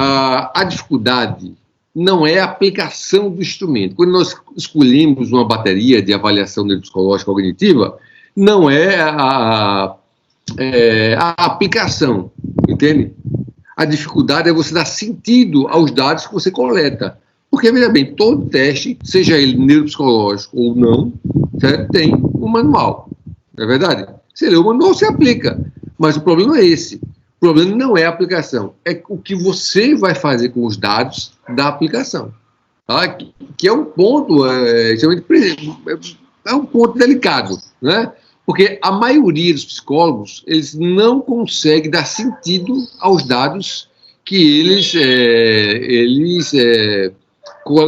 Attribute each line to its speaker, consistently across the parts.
Speaker 1: a dificuldade não é a aplicação do instrumento. Quando nós escolhemos uma bateria de avaliação neuropsicológica cognitiva, não é a aplicação, entende? A dificuldade é você dar sentido aos dados que você coleta. Porque, veja bem, todo teste, seja ele neuropsicológico ou não, certo? Tem um manual, não é verdade? Você lê o manual, você aplica. Mas o problema é esse. O problema não é a aplicação, é o que você vai fazer com os dados da aplicação. Tá? Que é um ponto, é um ponto delicado, né? Porque a maioria dos psicólogos, eles não conseguem dar sentido aos dados que eles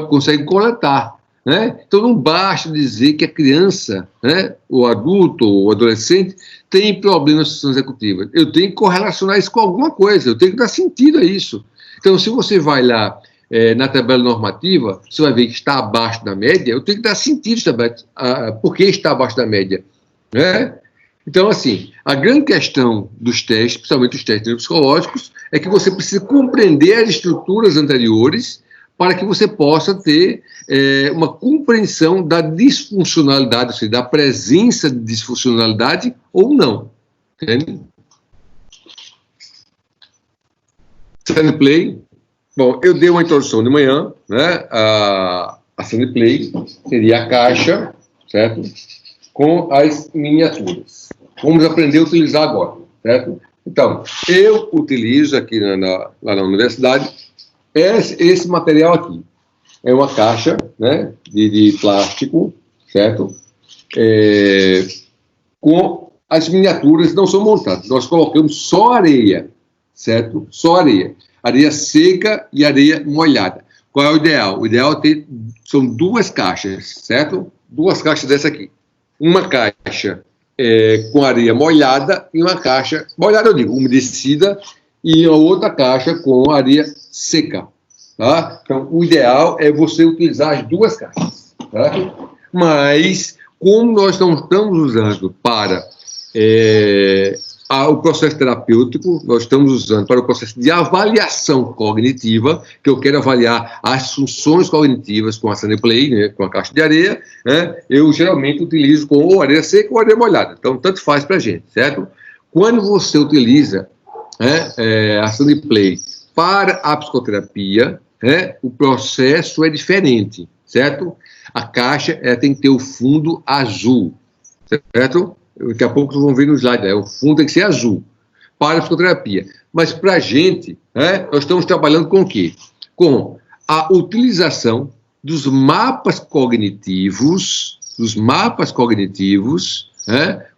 Speaker 1: conseguem coletar, né? Então não basta dizer que a criança, né, o adulto ou o adolescente tem problemas de função executiva. Eu tenho que correlacionar isso com alguma coisa, eu tenho que dar sentido a isso. Então, se você vai lá na tabela normativa, você vai ver que está abaixo da média, eu tenho que dar sentido por que está abaixo da média, né? Então, assim, a grande questão dos testes, principalmente os testes neuropsicológicos, é que você precisa compreender as estruturas anteriores para que você possa ter uma compreensão da disfuncionalidade, ou seja, da presença de disfuncionalidade ou não. Entende? Stand Play. Bom, eu dei uma introdução de manhã, né? A Stand Play seria a caixa, certo? Com as miniaturas. Vamos aprender a utilizar agora, certo? Então, eu utilizo aqui lá na universidade esse material aqui. É uma caixa, né, de plástico, certo? Com as miniaturas não são montadas. Nós colocamos só areia, certo? Só areia. Areia seca e areia molhada. Qual é o ideal? O ideal são duas caixas, certo? Duas caixas dessa aqui. Uma caixa com areia molhada e uma caixa, molhada eu digo, umedecida, e a outra caixa com areia seca. Tá? Então, o ideal é você utilizar as duas caixas. Tá? Mas, como nós não estamos usando para o processo terapêutico, nós estamos usando para o processo de avaliação cognitiva, que eu quero avaliar as funções cognitivas com a Stand Play, né, com a caixa de areia, né, eu geralmente utilizo com ou areia seca ou areia molhada. Então, tanto faz para a gente, certo? Quando você utiliza a Stand Play para a psicoterapia, o processo é diferente, certo? A caixa tem que ter o fundo azul, certo? Daqui a pouco vocês vão ver no slide, o fundo tem que ser azul para a psicoterapia. Mas para a gente, nós estamos trabalhando com o quê? Com a utilização dos mapas cognitivos,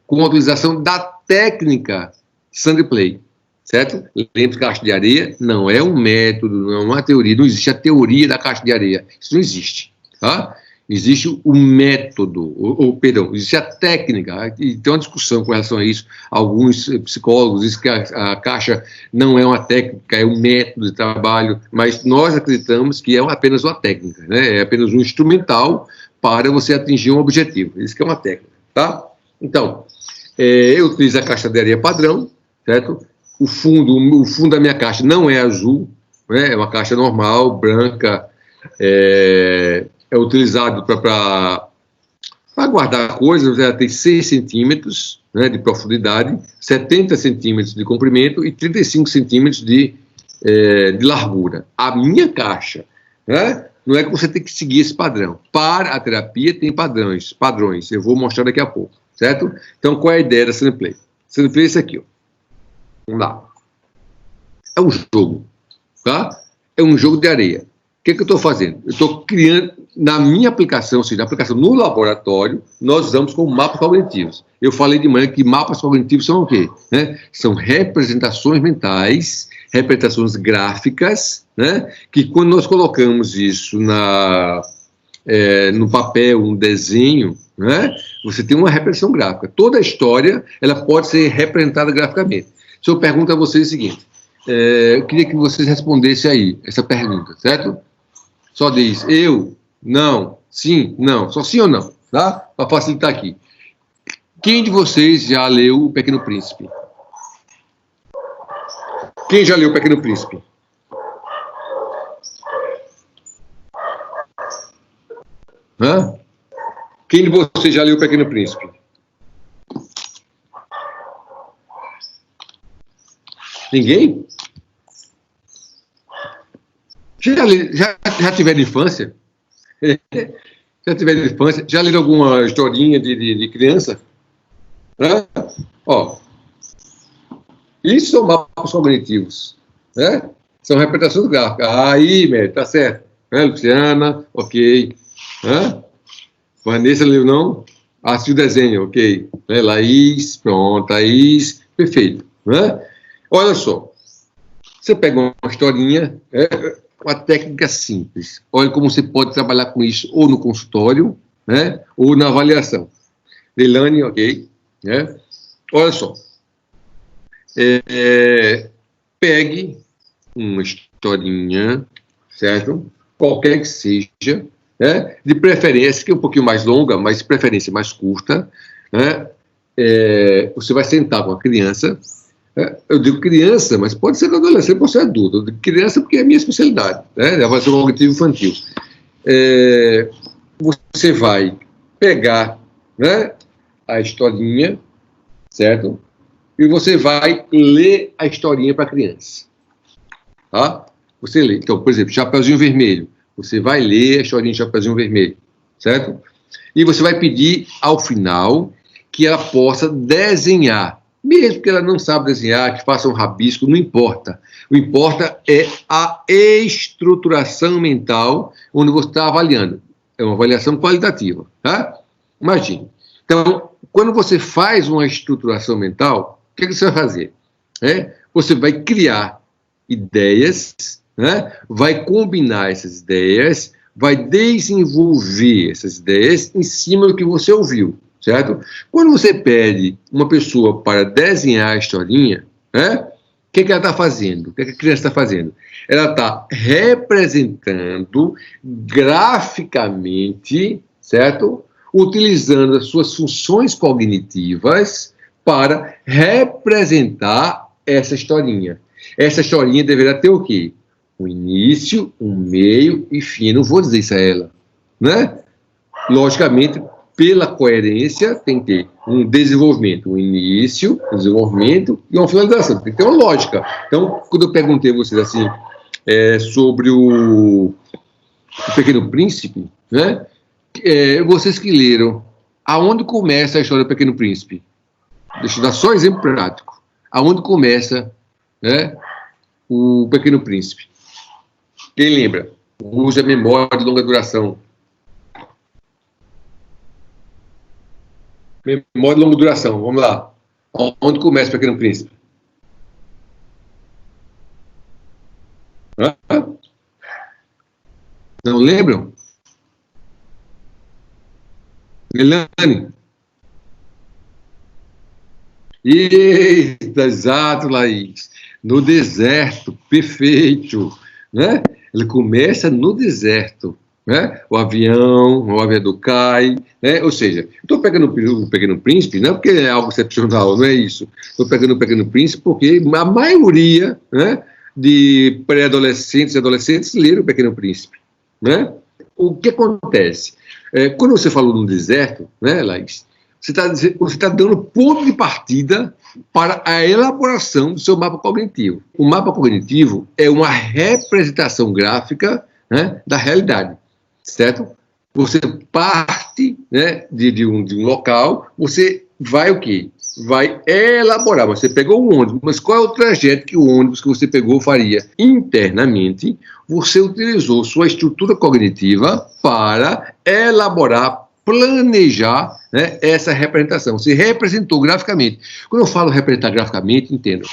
Speaker 1: com a utilização da técnica Stand Play, certo? Lembre que a caixa de areia não é um método, não é uma teoria, não existe a teoria da caixa de areia, isso não existe, tá? Existe o método, perdão, existe a técnica, e tem uma discussão com relação a isso. Alguns psicólogos dizem que a caixa não é uma técnica, é um método de trabalho, mas nós acreditamos que é apenas uma técnica, né? É apenas um instrumental para você atingir um objetivo. Isso que é uma técnica, tá? Então, eu utilizo a caixa de areia padrão, certo? O fundo da minha caixa não é azul, né? É uma caixa normal, branca, é utilizado para guardar coisas, ela tem 6 centímetros, né, de profundidade, 70 centímetros de comprimento e 35 centímetros de largura. A minha caixa, né, não é que você tem que seguir esse padrão. Para a terapia tem padrões, eu vou mostrar daqui a pouco, certo? Então, qual é a ideia da Stand Play? Stand Play é esse aqui, ó. Vamos lá. É um jogo, tá? É um jogo de areia. O que eu estou fazendo? Eu estou criando, na minha aplicação, ou seja, na aplicação no laboratório, nós usamos como mapas cognitivos. Eu falei de manhã que mapas cognitivos são o quê? Né? São representações mentais, representações gráficas, né? Que quando nós colocamos isso no papel, um desenho, né? Você tem uma representação gráfica. Toda a história ela pode ser representada graficamente. Se eu pergunto a vocês o seguinte, eu queria que vocês respondessem aí essa pergunta, certo? Só diz eu, não, sim, não, só sim ou não, tá? Para facilitar aqui. Quem de vocês já leu O Pequeno Príncipe? Quem já leu O Pequeno Príncipe? Hã? Quem de vocês já leu O Pequeno Príncipe? Ninguém? Já tiveram infância? Já tiveram infância? Já leram alguma historinha de criança? Hã? Ó, isso são mapas cognitivos, né? São representações gráficas. Aí, Mary, tá certo. Luciana, ok. Vanessa leu, não? Assistiu o desenho, ok. Laís, pronto, Laís, perfeito. Olha só, você pega uma historinha, uma técnica simples. Olha como você pode trabalhar com isso ou no consultório, ou na avaliação. Leilane, ok. Olha só. Pegue uma historinha, certo? Qualquer que seja, de preferência, que é um pouquinho mais longa, mas de preferência mais curta, você vai sentar com a criança, eu digo criança, mas pode ser adolescente, pode ser adulto, eu digo criança porque é a minha especialidade, de avaliação cognitiva infantil. Você vai pegar a historinha, certo? E você vai ler a historinha para a criança. Tá? Você lê. Então, por exemplo, Chapeuzinho Vermelho. Você vai ler a historinha de Chapeuzinho Vermelho, certo? E você vai pedir, ao final, que ela possa desenhar. Mesmo que ela não saiba desenhar, que faça um rabisco, não importa. O que importa é a estruturação mental onde você está avaliando. É uma avaliação qualitativa, tá? Imagine. Então, quando você faz uma estruturação mental, o que você vai fazer? Você vai criar ideias, vai combinar essas ideias, vai desenvolver essas ideias em cima do que você ouviu, certo? Quando você pede uma pessoa para desenhar a historinha, o que ela está fazendo? O que a criança está fazendo? Ela está representando graficamente, certo? Utilizando as suas funções cognitivas para representar essa historinha. Essa historinha deverá ter o quê? Um início, um meio e fim. Não vou dizer isso a ela, Logicamente, pela coerência, tem que ter um desenvolvimento, um início, um desenvolvimento e uma finalização. Tem que ter uma lógica. Então, quando eu perguntei a vocês assim, sobre o Pequeno Príncipe, vocês que leram, aonde começa a história do Pequeno Príncipe? Deixa eu dar só um exemplo prático. Aonde começa o Pequeno Príncipe? Quem lembra? Use a memória de longa duração. Memória de longa duração, vamos lá. Onde começa o Pequeno Príncipe? Não lembram? Melanie? Eita, exato, Laís. No deserto, perfeito. Ele começa no deserto. O aviador cai. Ou seja, estou pegando o Pequeno Príncipe, não porque é algo excepcional, não é isso. Estou pegando o Pequeno Príncipe porque a maioria de pré-adolescentes e adolescentes leram o Pequeno Príncipe. O que acontece? Quando você falou no deserto, Laís, você está dando ponto de partida para a elaboração do seu mapa cognitivo. O mapa cognitivo é uma representação gráfica da realidade, certo? Você parte de um local, você vai o quê? Vai elaborar. Você pegou o ônibus, mas qual é o trajeto que o ônibus que você pegou faria? Internamente, você utilizou sua estrutura cognitiva para elaborar, planejar essa representação. Você representou graficamente. Quando eu falo representar graficamente, entendo.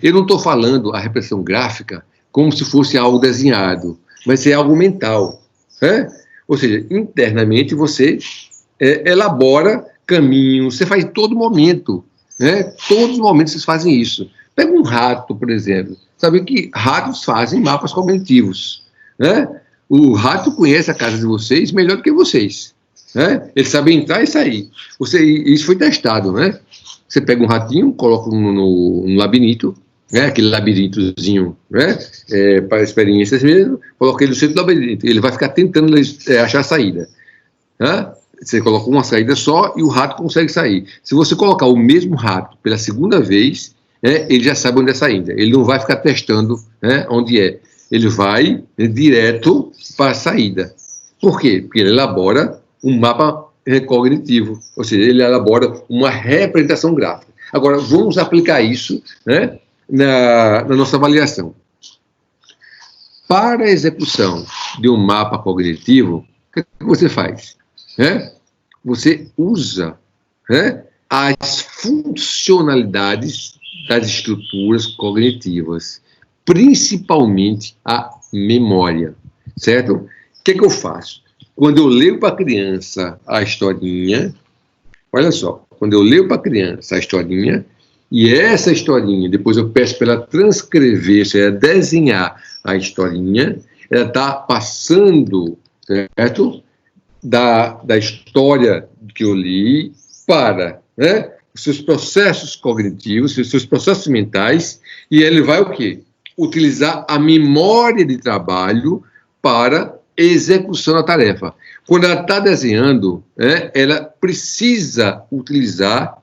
Speaker 1: Eu não estou falando a representação gráfica como se fosse algo desenhado, mas é algo mental. Ou seja, internamente você elabora caminhos, você faz em todo momento. Todos os momentos vocês fazem isso. Pega um rato, por exemplo. Sabe que ratos fazem mapas cognitivos. O rato conhece a casa de vocês melhor do que vocês. Ele sabe entrar e sair. Isso foi testado, Você pega um ratinho, coloca no labirinto, aquele labirintozinho, para experiências mesmo, coloca ele no centro do labirinto. Ele vai ficar tentando achar a saída. né? Você coloca uma saída só e o rato consegue sair. Se você colocar o mesmo rato pela segunda vez, ele já sabe onde é a saída. Ele não vai ficar testando, né, onde é. Ele vai direto para a saída. Por quê? Porque ele elabora um mapa cognitivo, ou seja, ele elabora uma representação gráfica. Agora, vamos aplicar isso, né, na nossa avaliação. Para a execução de um mapa cognitivo, o que você faz? Você usa, as funcionalidades das estruturas cognitivas, principalmente a memória, certo? O que eu faço? Quando eu leio para a criança a historinha, olha só, quando eu leio para a criança a historinha, e essa historinha, depois eu peço para ela transcrever, ou seja, desenhar a historinha, ela está passando, certo? Da história que eu li para, os seus processos cognitivos, os seus processos mentais, e ele vai o quê? Utilizar a memória de trabalho para execução da tarefa. Quando ela está desenhando, ela precisa utilizar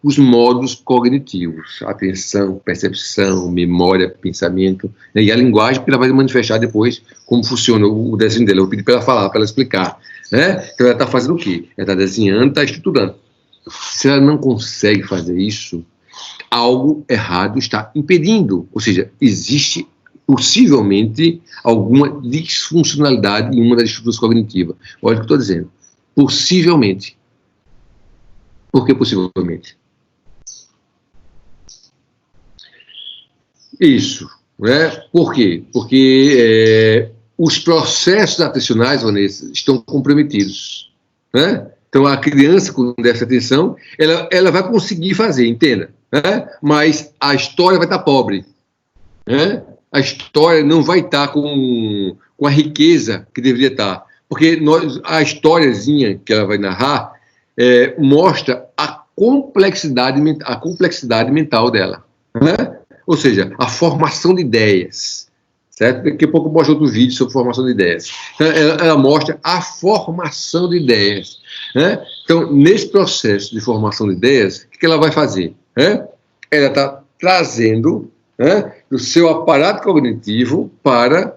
Speaker 1: os modos cognitivos, atenção, percepção, memória, pensamento, e a linguagem, porque ela vai manifestar depois como funciona o desenho dela. Eu pedi para ela falar, para ela explicar. Então ela está fazendo o quê? Ela está desenhando, está estruturando. Se ela não consegue fazer isso, algo errado está impedindo, ou seja, existe possivelmente alguma disfuncionalidade em uma das estruturas cognitivas. Olha o que eu estou dizendo. Possivelmente. Por que possivelmente? Isso, Por quê? Porque os processos atencionais, Vanessa, estão comprometidos, Então, a criança com déficit de atenção, ela vai conseguir fazer, entenda, mas a história vai estar pobre, A história não vai estar com a riqueza que deveria estar, porque a historiazinha que ela vai narrar mostra a complexidade mental dela, Ou seja, a formação de ideias, certo? Daqui a pouco eu mostro outro vídeo sobre formação de ideias. Então, ela mostra a formação de ideias, Então, nesse processo de formação de ideias, o que ela vai fazer? Ela está trazendo o seu aparato cognitivo para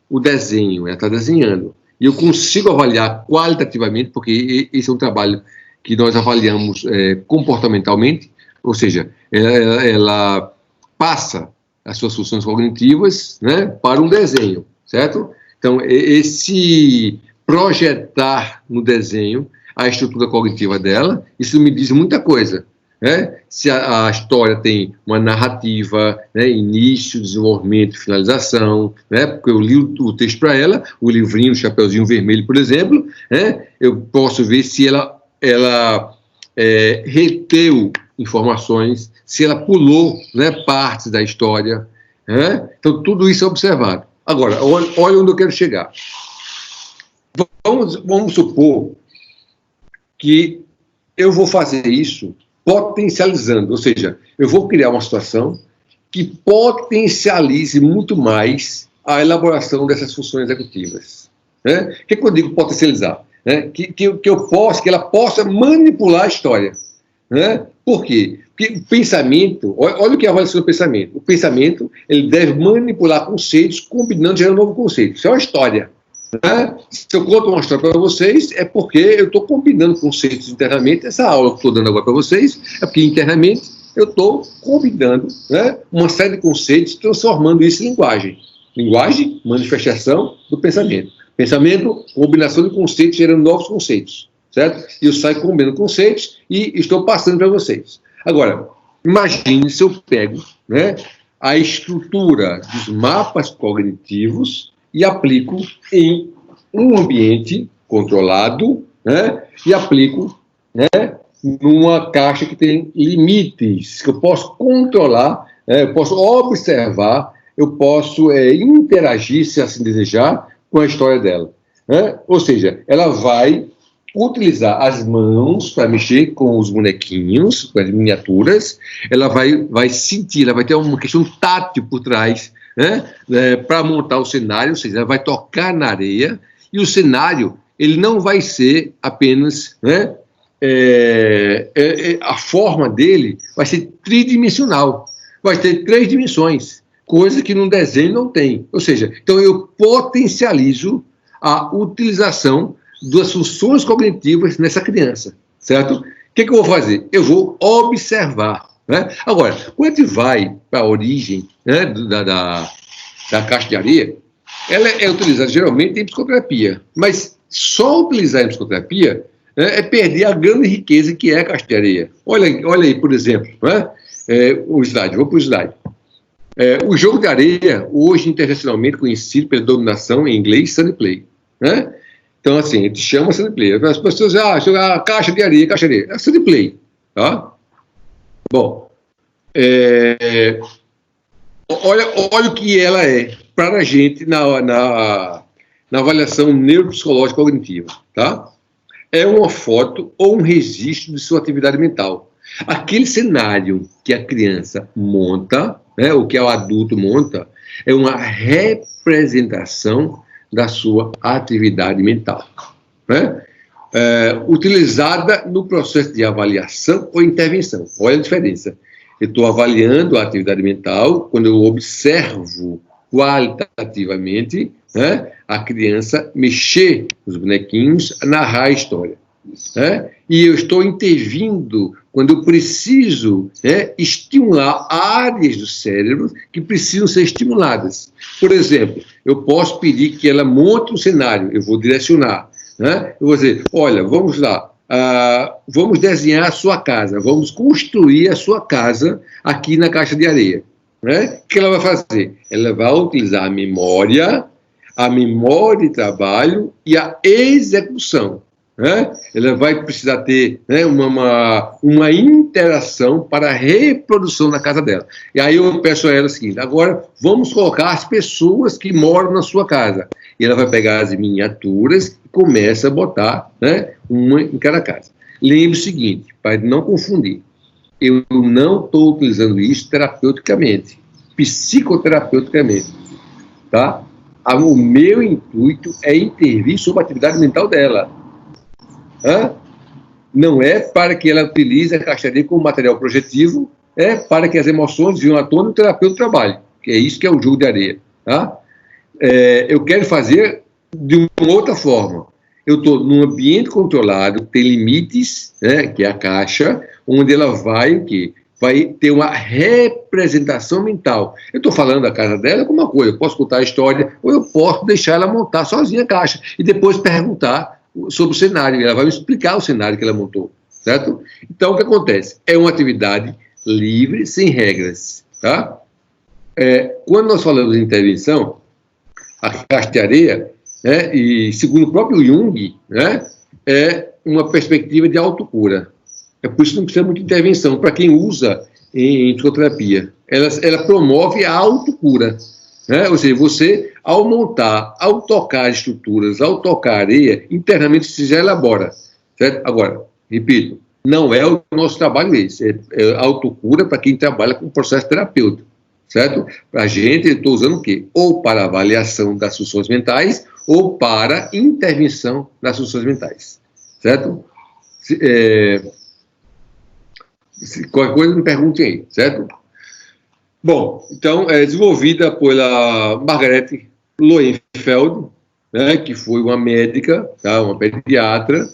Speaker 1: o desenho, ela está desenhando. E eu consigo avaliar qualitativamente, porque esse é um trabalho que nós avaliamos comportamentalmente, ou seja, ela passa as suas funções cognitivas para um desenho, certo? Então, esse projetar no desenho a estrutura cognitiva dela, isso me diz muita coisa. Se a história tem uma narrativa, início, desenvolvimento, finalização, porque eu li o texto para ela, o livrinho, o Chapeuzinho Vermelho, por exemplo, eu posso ver se ela reteu informações, se ela pulou partes da história. Então, tudo isso é observado. Agora, olha onde eu quero chegar. Vamos supor que eu vou fazer isso potencializando, ou seja, eu vou criar uma situação que potencialize muito mais a elaboração dessas funções executivas. O que eu digo potencializar? Que ela possa manipular a história. Por quê? Porque o pensamento, olha o que é a avaliação do pensamento. O pensamento, ele deve manipular conceitos, combinando, gerando um novo conceito. Isso é uma história. Se eu conto uma história para vocês, é porque eu estou combinando conceitos internamente. Essa aula que eu estou dando agora para vocês é porque internamente eu estou combinando uma série de conceitos, transformando isso em linguagem. Linguagem, manifestação do pensamento. Pensamento, combinação de conceitos, gerando novos conceitos, certo? E eu saio combinando conceitos e estou passando para vocês. Agora, imagine se eu pego a estrutura dos mapas cognitivos e aplico em um ambiente controlado, e aplico numa caixa que tem limites, que eu posso controlar, eu posso observar, eu posso interagir, se assim desejar, com a história dela. Ou seja, ela vai utilizar as mãos para mexer com os bonequinhos, com as miniaturas, ela vai sentir, ela vai ter uma questão tátil por trás, para montar o cenário, ou seja, ela vai tocar na areia E o cenário, ele não vai ser apenas, né, a forma dele vai ser tridimensional, vai ter 3 dimensões, coisa que num desenho não tem. Ou seja, então eu potencializo a utilização das funções cognitivas nessa criança, certo? O que eu vou fazer? Eu vou observar, né? Agora, quando a gente vai para a origem, né, da caixa de areia, ela é utilizada geralmente em psicoterapia, mas só utilizar em psicoterapia, né, é perder a grande riqueza que é a caixa de areia. Olha aí, por exemplo, né, o slide, vou para o slide. O jogo de areia, hoje internacionalmente conhecido pela denominação em inglês, Sunny Play, né? Então, assim, a gente chama Sunny Play. As pessoas jogar caixa de areia, é Sunny Play, tá? Bom, olha o que ela é para a gente na avaliação neuropsicológica cognitiva, tá? É uma foto ou um registro de sua atividade mental. Aquele cenário que a criança monta, né, ou que o adulto monta, é uma representação da sua atividade mental, né? Utilizada no processo de avaliação ou intervenção. Olha a diferença. Eu estou avaliando a atividade mental quando eu observo qualitativamente, né, a criança mexer os bonequinhos, narrar a história, né? E eu estou intervindo quando eu preciso, né, estimular áreas do cérebro que precisam ser estimuladas. Por exemplo, eu posso pedir que ela monte um cenário, eu vou direcionar, né? Eu vou dizer, olha, vamos lá, vamos desenhar a sua casa, vamos construir a sua casa aqui na caixa de areia, né? O que ela vai fazer? Ela vai utilizar a memória de trabalho e a execução, né? Ela vai precisar ter, né, uma interação para a reprodução da casa dela. E aí eu peço a ela o seguinte, agora vamos colocar as pessoas que moram na sua casa. E ela vai pegar as miniaturas e começa a botar, né, uma em cada casa. Lembre o seguinte, para não confundir, eu não estou utilizando isso terapeuticamente, psicoterapeuticamente, tá? O meu intuito é intervir sobre a atividade mental dela. Não é para que ela utilize a caixa de areia como material projetivo, é para que as emoções venham à tona e o terapeuta trabalhe. Que é isso que é o jogo de areia, tá? Eu quero fazer de uma outra forma. Eu estou num ambiente controlado, tem limites, né, que é a caixa, onde ela vai o quê? Vai ter uma representação mental. Eu estou falando da casa dela como uma coisa, eu posso contar a história, ou eu posso deixar ela montar sozinha a caixa, e depois perguntar sobre o cenário, ela vai me explicar o cenário que ela montou, certo? Então, o que acontece? É uma atividade livre, sem regras, tá? Quando nós falamos de intervenção, a caixa de areia, né, e segundo o próprio Jung, né, é uma perspectiva de autocura. É por isso que não precisa muita intervenção, para quem usa em psicoterapia. Ela promove a autocura, né? Ou seja, você, ao montar, ao tocar as estruturas, ao tocar a areia, internamente você já elabora, certo? Agora, repito, não é o nosso trabalho esse, é autocura para quem trabalha com processo terapêutico, certo? Para a gente, eu estou usando o quê? Ou para avaliação das funções mentais, ou para intervenção das funções mentais, certo? Qualquer coisa me pergunte aí, certo? Bom, então, é desenvolvida pela Margaret Lowenfeld, né, que foi uma médica, tá, uma pediatra,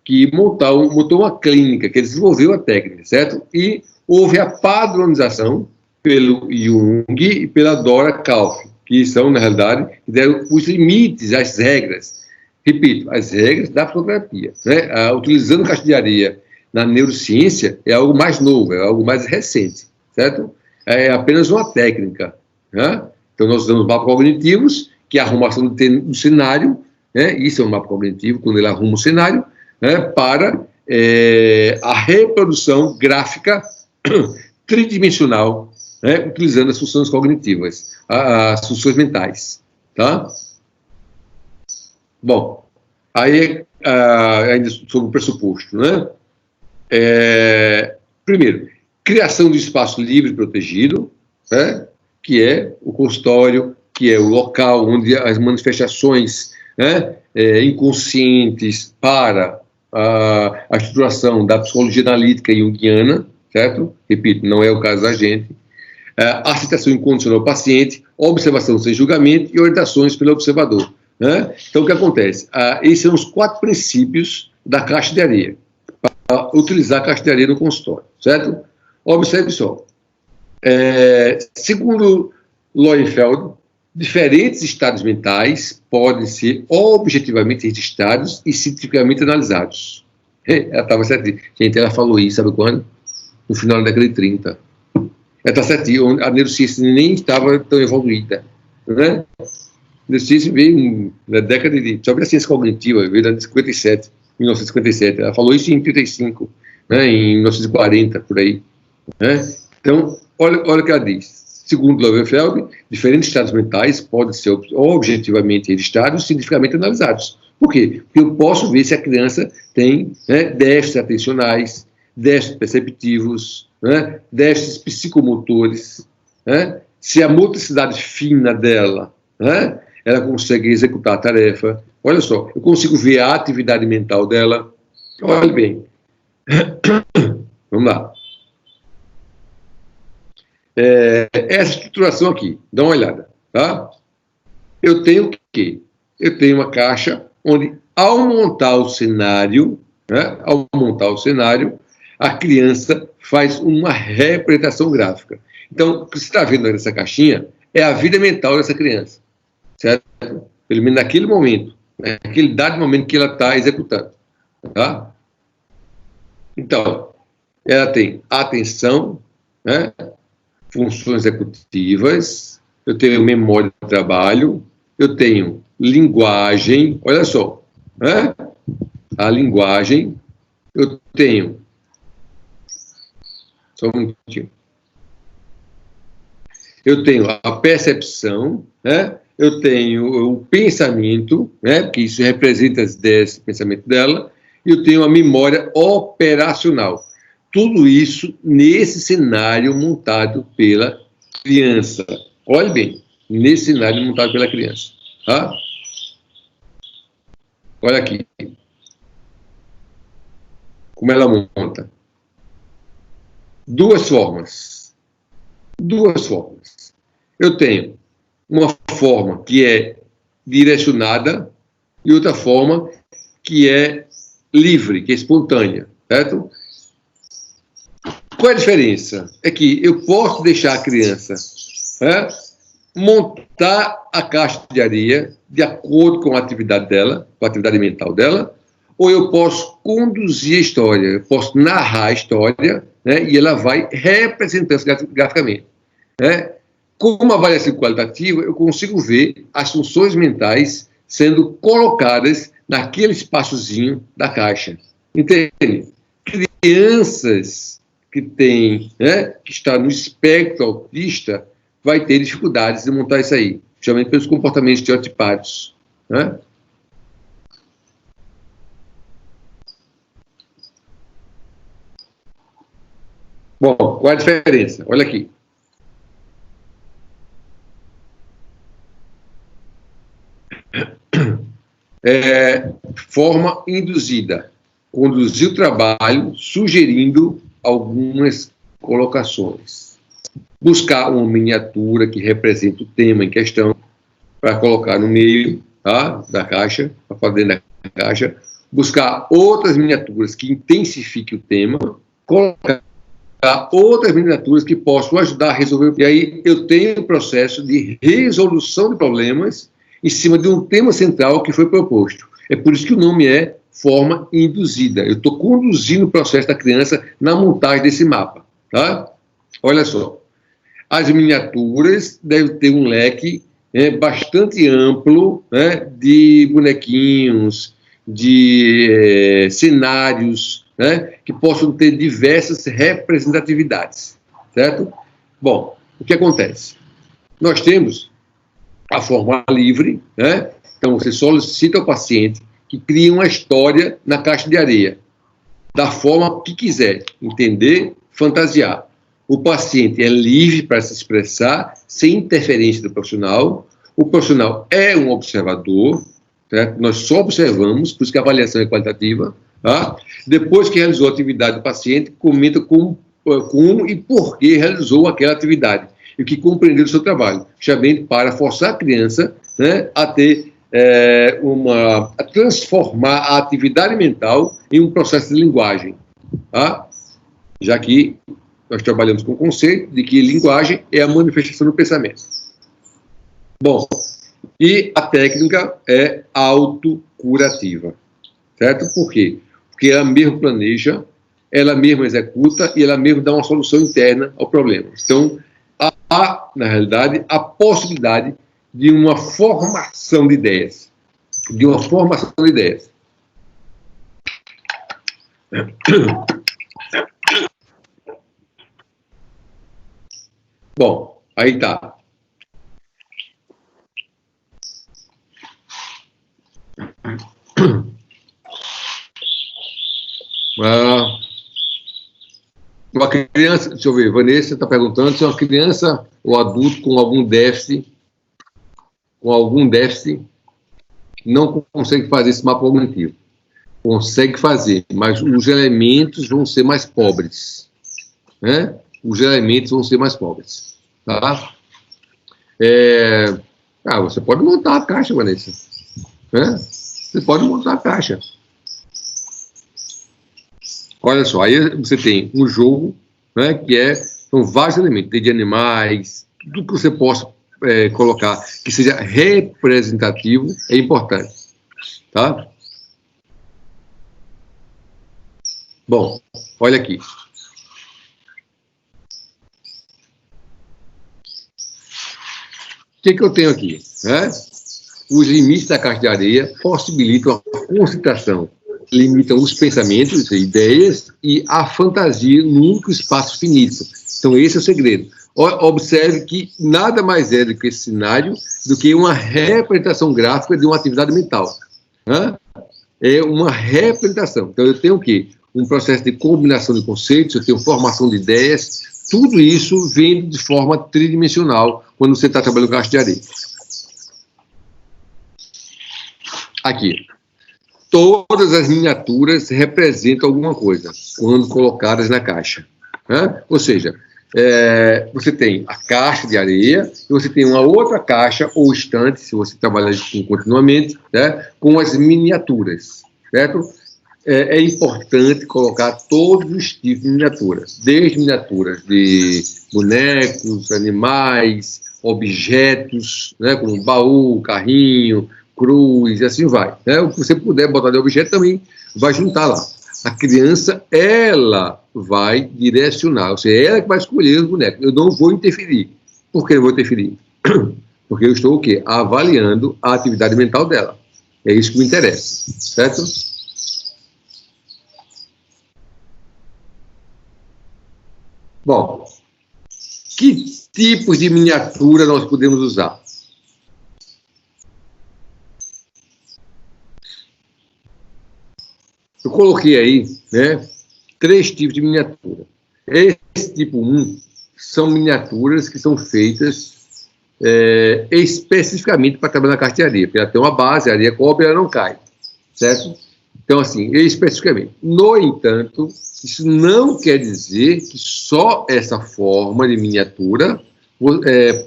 Speaker 1: que montou uma clínica, que desenvolveu a técnica, certo? E houve a padronização pelo Jung e pela Dora Kauf, que são, na realidade, que deram os limites, as regras. Repito, as regras da psicoterapia, né? Utilizando caixa de areia na neurociência é algo mais novo, é algo mais recente, certo? É apenas uma técnica, né? Então, nós usamos mapas cognitivos, que é a arrumação do cenário, né? Isso é um mapa cognitivo, quando ele arruma o cenário, né? Para a reprodução gráfica tridimensional, né? Utilizando as funções cognitivas, as funções mentais, tá? Bom, aí, ainda sobre o pressuposto, né? Primeiro, criação de espaço livre e protegido, né, que é o consultório, que é o local onde as manifestações, né, inconscientes para a estruturação da psicologia analítica junguiana, certo? Repito, não é o caso da gente. Aceitação incondicional do paciente, observação sem julgamento e orientações pelo observador. Né? Então, o que acontece? Esses são os 4 princípios da caixa de areia, para utilizar a caixa de areia no consultório, certo? Observe só. Segundo Lowenfeld, diferentes estados mentais podem ser objetivamente registrados e cientificamente analisados. Ela estava certinha. Gente, ela falou isso, sabe quando? No final da década de 30. Ela está certinha. A neurociência nem estava tão evoluída. Né? A neurociência veio na década de... Sobre a ciência cognitiva, veio em 1957. Ela falou isso em 35, né? Em 1940, por aí. Né? Então, olha o que ela diz. Segundo Lowenfeld, diferentes estados mentais podem ser objetivamente registrados e cientificamente analisados. Por quê? Porque eu posso ver se a criança tem, né, déficits atencionais, déficits perceptivos, né, déficits psicomotores, né, se a motricidade fina dela, né, ela consegue executar a tarefa. Olha só, eu consigo ver a atividade mental dela. Olha bem. Vamos lá. Essa estruturação aqui, dá uma olhada, tá? Eu tenho o quê? Eu tenho uma caixa onde, ao montar o cenário, né, a criança faz uma representação gráfica. Então, o que você está vendo nessa caixinha é a vida mental dessa criança, certo? Pelo menos naquele momento, naquele dado momento que ela está executando, tá? Então, ela tem atenção, né? Funções executivas, eu tenho memória de trabalho, eu tenho linguagem, olha só, né? A linguagem, eu tenho, só um minutinho, eu tenho a percepção, né? Eu tenho o pensamento, né? Porque isso representa as ideias e pensamento dela, e eu tenho a memória operacional. Tudo isso nesse cenário montado pela criança. Olhe bem, nesse cenário montado pela criança. Tá? Olha aqui. Como ela monta. Duas formas. Eu tenho uma forma que é direcionada e outra forma que é livre, que é espontânea. Certo? Qual é a diferença? É que eu posso deixar a criança montar a caixa de areia de acordo com a atividade dela, com a atividade mental dela, ou eu posso conduzir a história, eu posso narrar a história, né, e ela vai representando graficamente. Né? Com uma avaliação qualitativa, eu consigo ver as funções mentais sendo colocadas naquele espaçozinho da caixa. Entende? Crianças que tem, né, que está no espectro autista, vai ter dificuldades de montar isso aí, justamente pelos comportamentos estereotipados. Né? Bom, qual é a diferença? Olha aqui. Forma induzida. Conduzir o trabalho sugerindo algumas colocações. Buscar uma miniatura que represente o tema em questão para colocar no meio, tá, da caixa, para fazer dentro da caixa. Buscar outras miniaturas que intensifiquem o tema. Colocar outras miniaturas que possam ajudar a resolver. E aí eu tenho um processo de resolução de problemas em cima de um tema central que foi proposto. É por isso que o nome é forma induzida. Eu estou conduzindo o processo da criança na montagem desse mapa. Tá? Olha só. As miniaturas devem ter um leque bastante amplo, né, de bonequinhos, de cenários, né, que possam ter diversas representatividades. Certo? Bom, o que acontece? Nós temos a forma livre, né? Então você solicita ao paciente que crie uma história na caixa de areia, da forma que quiser, entender, fantasiar. O paciente é livre para se expressar, sem interferência do profissional. O profissional é um observador, certo? Nós só observamos, por isso que a avaliação é qualitativa, tá? Depois que realizou a atividade do paciente, comenta como e por que realizou aquela atividade, e que compreendeu o seu trabalho, justamente para forçar a criança, né, a ter a transformar a atividade mental em um processo de linguagem, tá? Já que nós trabalhamos com o conceito de que linguagem é a manifestação do pensamento. Bom, e a técnica é autocurativa, certo? Por quê? Porque ela mesma planeja, ela mesma executa e ela mesma dá uma solução interna ao problema. Então, há, na realidade, a possibilidade de uma formação de ideias. Bom, aí tá. Uma criança, deixa eu ver, Vanessa está perguntando se uma criança ou adulto com algum déficit não consegue fazer esse mapa cognitivo. Consegue fazer, mas os elementos vão ser mais pobres, né? Os elementos vão ser mais pobres, tá? Você pode montar a caixa, Vanessa, né? Você pode montar a caixa. Olha só, aí você tem um jogo, né, são vários elementos, de animais, tudo que você possa colocar que seja representativo é importante, tá? Bom, olha aqui. O que eu tenho aqui, né? Os limites da caixa de areia possibilitam a concentração, limitam os pensamentos, ideias e a fantasia num único espaço finito. Então, esse é o segredo. Observe que nada mais é do que esse cenário do que uma representação gráfica de uma atividade mental, né? É uma representação. Então, eu tenho o quê? Um processo de combinação de conceitos, eu tenho formação de ideias, tudo isso vem de forma tridimensional quando você está trabalhando com caixa de areia. Aqui. Todas as miniaturas representam alguma coisa quando colocadas na caixa, né? Ou seja, você tem a caixa de areia e você tem uma outra caixa ou estante, se você trabalhar continuamente, né, com as miniaturas, certo? É importante colocar todos os tipos de miniaturas, desde miniaturas de bonecos, animais, objetos, né, como baú, carrinho, cruz, e assim vai, né? O que você puder botar de objeto também vai juntar lá. A criança, ela vai direcionar, ou seja, ela que vai escolher os bonecos. Eu não vou interferir. Por que eu vou interferir? Porque eu estou o quê? Avaliando a atividade mental dela. É isso que me interessa, certo? Bom, que tipos de miniatura nós podemos usar? Eu coloquei aí, né, 3 tipos de miniatura. Esse tipo 1 são miniaturas que são feitas especificamente para trabalhar na caixa de areia, porque ela tem uma base, a areia cobre, ela não cai, certo? Então, assim, especificamente. No entanto, isso não quer dizer que só essa forma de miniatura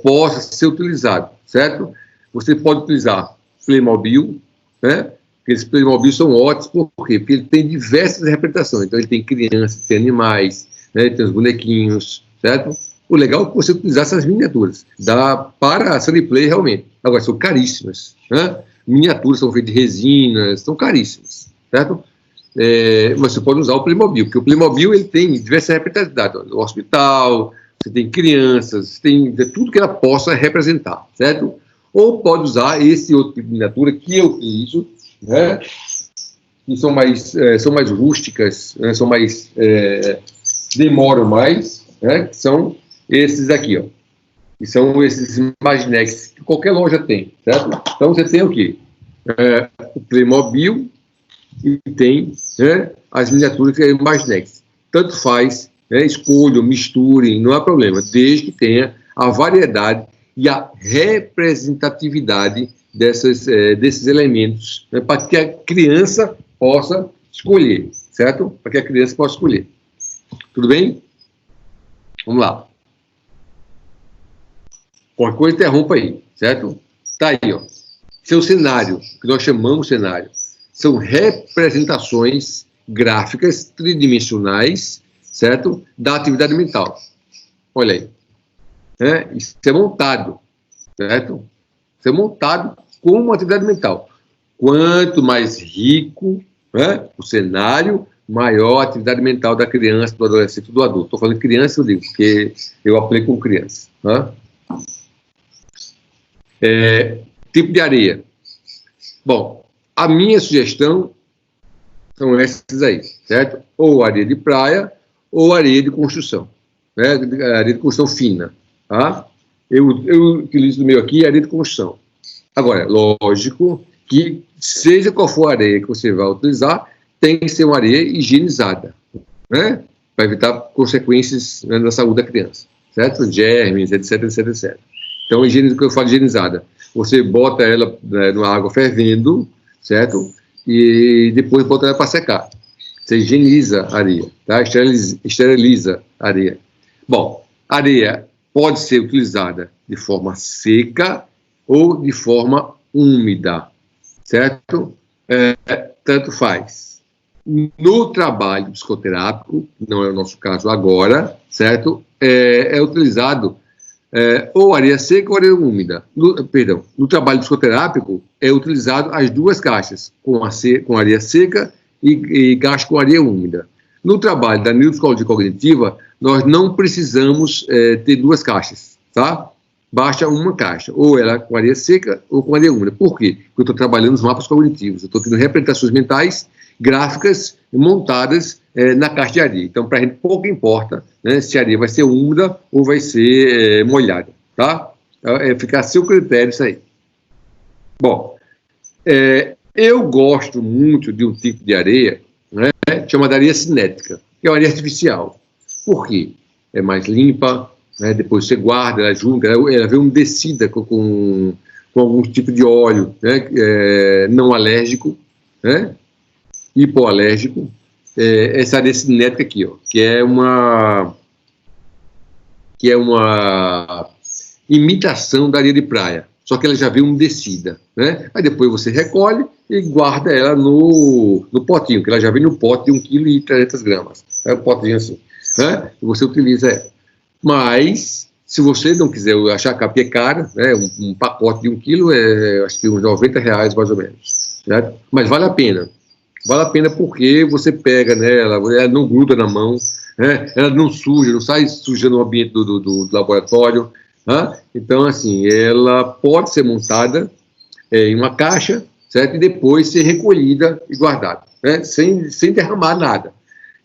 Speaker 1: possa ser utilizada, certo? Você pode utilizar Playmobil, né? Esses Playmobil são ótimos, por quê? Porque ele tem diversas representações. Então, ele tem crianças, tem animais, né? Tem os bonequinhos, certo? O legal é que você utilizar essas miniaturas. Dá para a Sunnyplay, realmente. Agora, são caríssimas, né? Miniaturas são feitas de resinas, são caríssimas, certo? Mas você pode usar o Playmobil, porque o Playmobil ele tem diversas representatividades. O hospital, você tem crianças, você tem tudo que ela possa representar, certo? Ou pode usar esse outro tipo de miniatura que eu utilizo, né, que são mais rústicas, né, demoram mais, né, que são esses aqui, ó, que são esses Imaginex, que qualquer loja tem, certo? Então você tem o quê? O Playmobil e tem, né, as miniaturas que é Imaginex. Tanto faz, né, escolham, misturem, não há problema, desde que tenha a variedade e a representatividade desses elementos, né, para que a criança possa escolher, certo? Para que a criança possa escolher. Tudo bem? Vamos lá. Qualquer coisa interrompa aí, certo? Tá aí, ó. Seu cenário, que nós chamamos cenário, são representações gráficas tridimensionais, certo? Da atividade mental. Olha aí. Isso é montado, certo? Isso é montado como uma atividade mental. Quanto mais rico, né, o cenário, maior a atividade mental da criança, do adolescente, do adulto. Estou falando criança, eu digo, porque eu aplico com criança. Né? Tipo de areia. Bom, a minha sugestão são essas aí, certo? Ou areia de praia, ou areia de construção. Né? Areia de construção fina. Tá? Eu utilizo no meu aqui areia de construção. Agora, lógico que, seja qual for a areia que você vai utilizar, tem que ser uma areia higienizada, né? Para evitar consequências, né, na saúde da criança, certo? Germes, etc, etc, etc. Então, quando eu falo higienizada, você bota ela, né, numa água fervendo, certo? E depois bota ela para secar. Você higieniza a areia, tá? Esteriliza a areia. Bom, a areia pode ser utilizada de forma seca ou de forma úmida, certo? Tanto faz. No trabalho psicoterápico, não é o nosso caso agora, certo? É utilizado ou areia seca ou areia úmida. No trabalho psicoterápico é utilizado as duas caixas, com areia seca e caixa com areia úmida. No trabalho da neuropsicologia cognitiva, nós não precisamos ter duas caixas, tá? Basta uma caixa, ou ela com areia seca ou com areia úmida. Por quê? Porque eu estou trabalhando nos mapas cognitivos, eu estou tendo representações mentais, gráficas, montadas na caixa de areia. Então, para a gente pouco importa, né, se a areia vai ser úmida ou vai ser molhada, tá? Fica a seu critério isso aí. Bom, eu gosto muito de um tipo de areia, né, chamada areia cinética, que é uma areia artificial. Por quê? É mais limpa, né, depois você guarda, ela junta, ela vem umedecida com algum tipo de óleo, né, não alérgico, né, hipoalérgico. Essa areia cinética aqui, ó, que é uma imitação da areia de praia, só que ela já vem umedecida, né? Aí depois você recolhe e guarda ela no potinho, que ela já vem no pote de 1,3 kg. É um potinho assim, né? E você utiliza ela. Mas, se você não quiser achar capa é cara, né, um pacote de 1 quilo acho que uns R$90 mais ou menos, certo? Mas vale a pena. Vale a pena porque você pega nela, ela não gruda na mão, né, ela não suja, não sai sujando o ambiente do laboratório. Né? Então, assim, ela pode ser montada em uma caixa, certo? E depois ser recolhida e guardada, né? Sem derramar nada.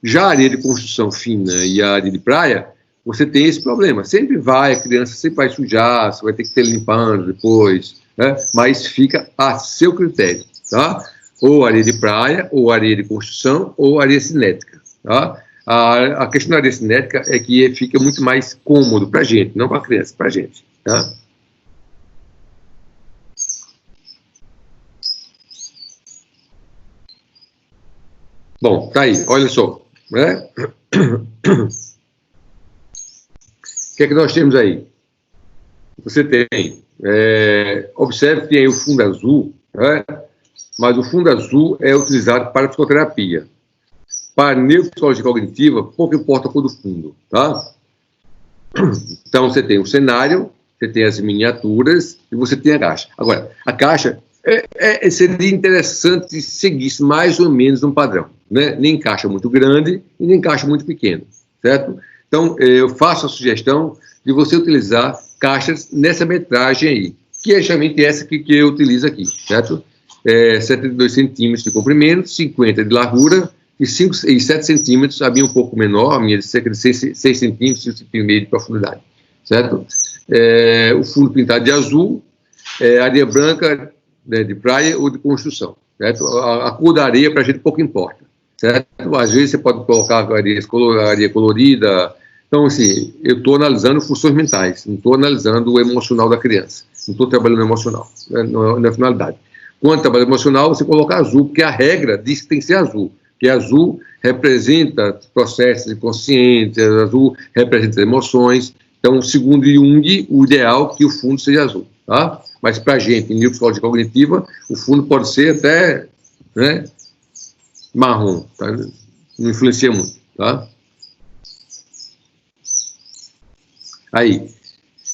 Speaker 1: Já a areia de construção fina e a areia de praia, você tem esse problema. A criança sempre vai sujar, você vai ter que ter limpando depois, né? Mas fica a seu critério, tá? Ou areia de praia, ou areia de construção, ou areia cinética, tá? A questão da areia cinética é que fica muito mais cômodo para a gente, não para a criança, para a gente, tá? Bom, tá aí, olha só, né? O que é que nós temos aí? Você tem, observe que tem aí o fundo azul, né? Mas o fundo azul é utilizado para psicoterapia. Para a neuropsicologia cognitiva, pouco importa a cor do fundo, tá? Então, você tem o cenário, você tem as miniaturas e você tem a caixa. Agora, a caixa seria interessante seguir mais ou menos um padrão, né? Nem caixa muito grande e nem caixa muito pequena, certo? Então, eu faço a sugestão de você utilizar caixas nessa metragem aí, que é justamente essa que eu utilizo aqui, certo? 72 centímetros de comprimento, 50 de largura e 7 centímetros, a minha um pouco menor, a minha de cerca de 6 centímetros e 5,5 de profundidade, certo? O fundo pintado de azul, areia branca, né, de praia ou de construção, certo? A cor da areia para a gente pouco importa, certo? Às vezes você pode colocar areia colorida, Então, assim, eu estou analisando funções mentais, não estou analisando o emocional da criança, não estou trabalhando no emocional, não é a finalidade. Quando trabalha emocional, você coloca azul, porque a regra diz que tem que ser azul, que azul representa processos inconscientes, azul representa emoções. Então, segundo Jung, o ideal é que o fundo seja azul, tá? Mas para a gente, em neuropsicologia cognitiva, o fundo pode ser até, né, marrom, tá? Não influencia muito, tá? Aí,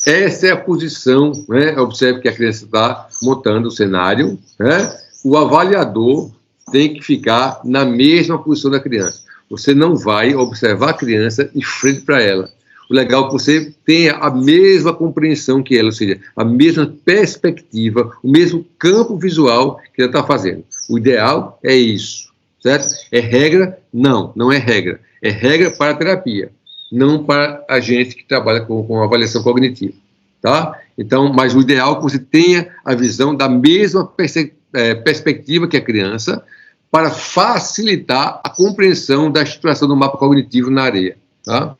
Speaker 1: essa é a posição, né? Observe que a criança está montando o cenário, né? O avaliador tem que ficar na mesma posição da criança. Você não vai observar a criança em frente para ela. O legal é que você tenha a mesma compreensão que ela, ou seja, a mesma perspectiva, o mesmo campo visual que ela está fazendo. O ideal é isso, certo? É regra? Não, não é regra. É regra para a terapia, não para a gente que trabalha com avaliação cognitiva, tá? Então, mas o ideal é que você tenha a visão da mesma perspectiva que a criança, para facilitar a compreensão da estruturação do mapa cognitivo na areia, tá?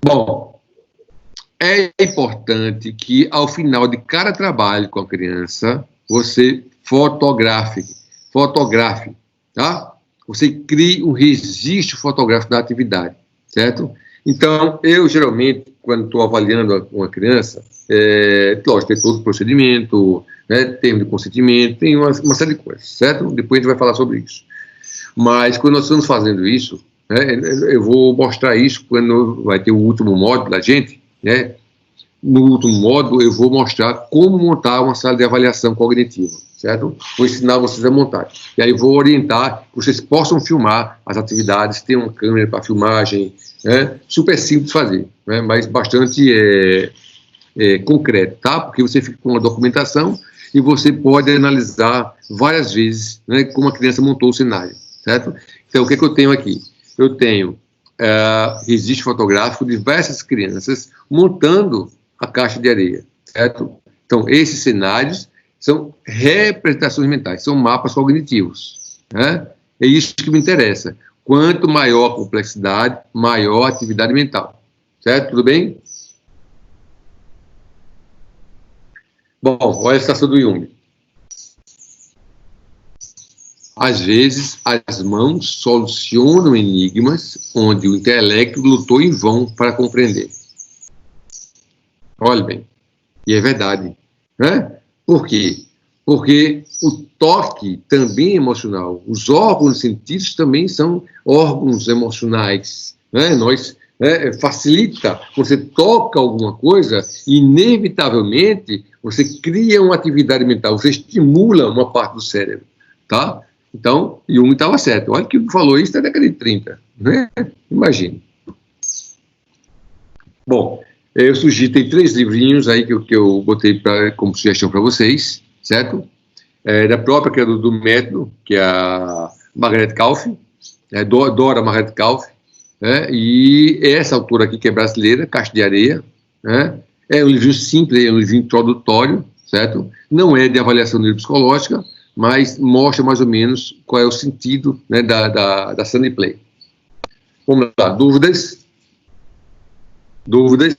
Speaker 1: Bom, é importante que ao final de cada trabalho com a criança, você fotografe, tá? Você crie um registro fotográfico da atividade, certo? Então, eu geralmente, quando estou avaliando uma criança, lógico, tem todo o procedimento, né, termo de consentimento, tem uma série de coisas, certo? Depois a gente vai falar sobre isso. Mas quando nós estamos fazendo isso, né, eu vou mostrar isso quando vai ter o último módulo da gente, né? No último módulo, eu vou mostrar como montar uma sala de avaliação cognitiva, certo? Vou ensinar vocês a montar. E aí vou orientar que vocês possam filmar as atividades, ter uma câmera para filmagem, né? Super simples de fazer, né? Mas bastante concreto, tá? Porque você fica com uma documentação e você pode analisar várias vezes, né, como a criança montou o cenário, certo? Então, o que eu tenho aqui? Eu tenho registro fotográfico de diversas crianças montando a caixa de areia, certo? Então, esses cenários são representações mentais, são mapas cognitivos, né? É isso que me interessa. Quanto maior a complexidade, maior a atividade mental, certo? Tudo bem? Bom, olha a citação do Jung. Às vezes, as mãos solucionam enigmas onde o intelecto lutou em vão para compreender. Olha bem, e é verdade, né? Por quê? Porque o toque também é emocional. Os órgãos sentidos também são órgãos emocionais, né? Facilita, você toca alguma coisa, inevitavelmente você cria uma atividade mental, você estimula uma parte do cérebro, tá? Então, Jung estava certo. Olha que falou isso na década de 30, né? Imagine. Bom, eu sugiro, tem 3 livrinhos aí que eu botei como sugestão para vocês, certo? Da própria criadora do método, que é a Margaret Calf, Dora Margaret Calf, né? E essa autora aqui, que é brasileira, Caixa de Areia, né? É um livrinho simples, é um livrinho introdutório, certo? Não é de avaliação neuropsicológica, mas mostra mais ou menos qual é o sentido, né, da Sunday Play. Vamos lá, dúvidas? Dúvidas?